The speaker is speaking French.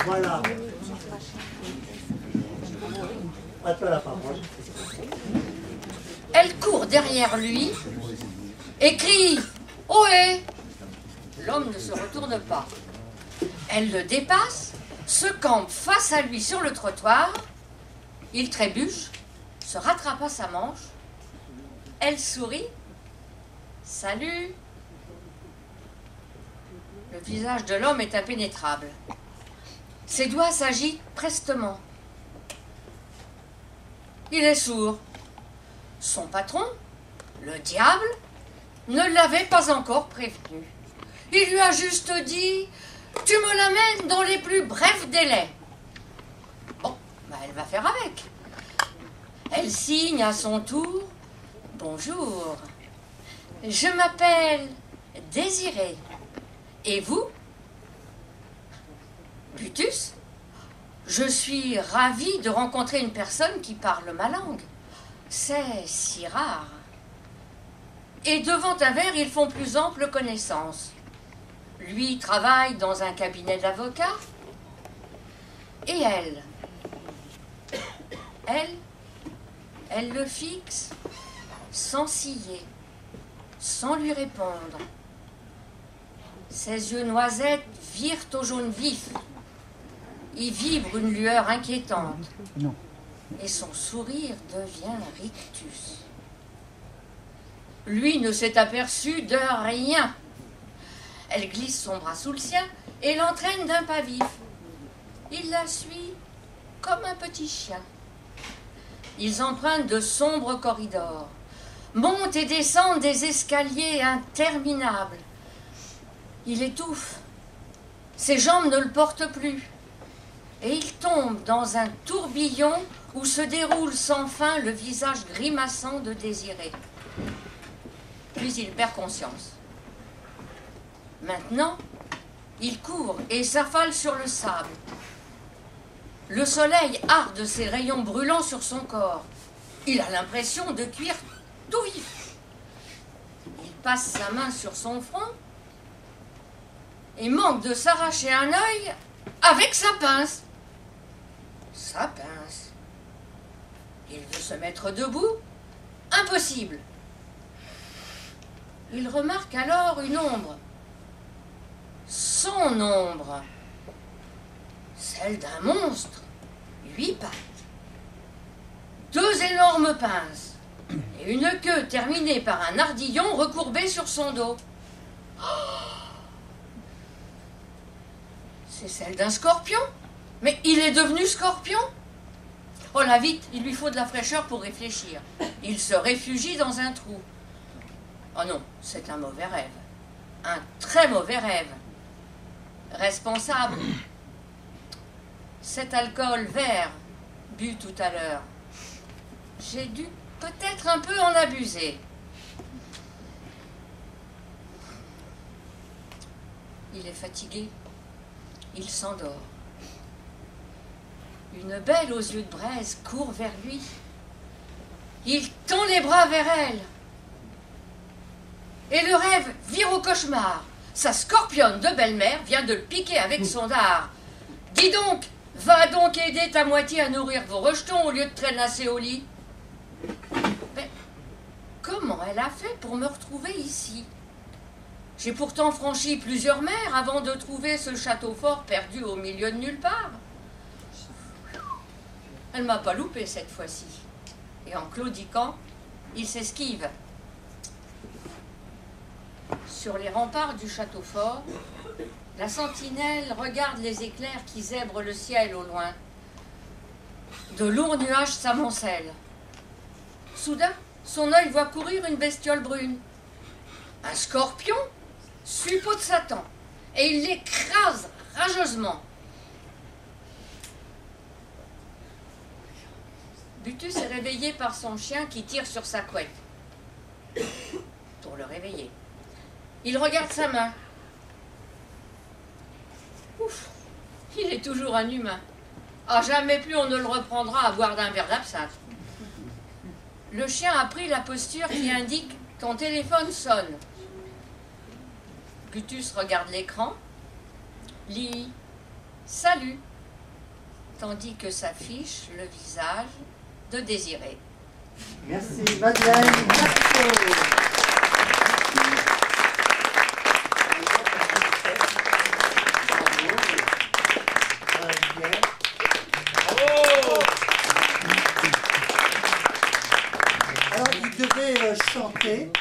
Voilà. À toi la parole. Elle court derrière lui et crie « Ohé !» L'homme ne se retourne pas. Elle le dépasse, se campe face à lui sur le trottoir. Il trébuche, se rattrape à sa manche. Elle sourit. « Salut !» Le visage de l'homme est impénétrable. Ses doigts s'agitent prestement. Il est sourd. Son patron, le diable, ne l'avait pas encore prévenu. Il lui a juste dit « Tu me l'amènes dans les plus brefs délais. » Bon, bah elle va faire avec. Elle signe à son tour « Bonjour, je m'appelle Désirée. Et vous ?»« Butus, je suis ravie de rencontrer une personne qui parle ma langue. C'est si rare. » Et devant un verre, ils font plus ample connaissance. Lui travaille dans un cabinet d'avocat. Et elle le fixe sans ciller, sans lui répondre. Ses yeux noisettes virent au jaune vif. Y vibre une lueur inquiétante. Et son sourire devient rictus. Lui ne s'est aperçu de rien. Elle glisse son bras sous le sien et l'entraîne d'un pas vif. Il la suit comme un petit chien. Ils empruntent de sombres corridors, montent et descendent des escaliers interminables. Il étouffe. Ses jambes ne le portent plus. Et il tombe dans un tourbillon où se déroule sans fin le visage grimaçant de Désirée. Puis il perd conscience. Maintenant, il court et s'affale sur le sable. Le soleil arde ses rayons brûlants sur son corps. Il a l'impression de cuire tout vif. Il passe sa main sur son front et manque de s'arracher un œil avec sa pince. Sa pince. Il veut se mettre debout. Impossible. Il remarque alors une ombre. Son ombre. Celle d'un monstre. 8 pattes. 2 énormes pinces. Et une queue terminée par un ardillon recourbé sur son dos. C'est celle d'un scorpion. Mais il est devenu scorpion. Oh là, vite, il lui faut de la fraîcheur pour réfléchir. Il se réfugie dans un trou. Oh non, c'est un mauvais rêve. Un très mauvais rêve. Responsable. Cet alcool vert, bu tout à l'heure. J'ai dû peut-être un peu en abuser. Il est fatigué. Il s'endort. Une belle aux yeux de braise court vers lui. Il tend les bras vers elle. Et le rêve vire au cauchemar. Sa scorpionne de belle-mère vient de le piquer avec son dard. Dis donc, va donc aider ta moitié à nourrir vos rejetons au lieu de traînasser au lit. Mais comment elle a fait pour me retrouver ici? J'ai pourtant franchi plusieurs mers avant de trouver ce château fort perdu au milieu de nulle part. Elle m'a pas loupé cette fois-ci. Et en claudiquant, il s'esquive. Sur les remparts du château fort, la sentinelle regarde les éclairs qui zèbrent le ciel au loin. De lourds nuages s'amoncellent. Soudain, son œil voit courir une bestiole brune. Un scorpion, suppôt de Satan, et il l'écrase rageusement. Butus est réveillé par son chien qui tire sur sa couette. Pour le réveiller. Il regarde sa main. Ouf, il est toujours un humain. Ah, jamais plus on ne le reprendra à boire d'un verre d'absinthe. Le chien a pris la posture qui indique « Ton téléphone sonne ». Butus regarde l'écran, lit « Salut ». tandis que s'affiche le visage de Désiré. Merci Madeleine. Alors il devait chanter.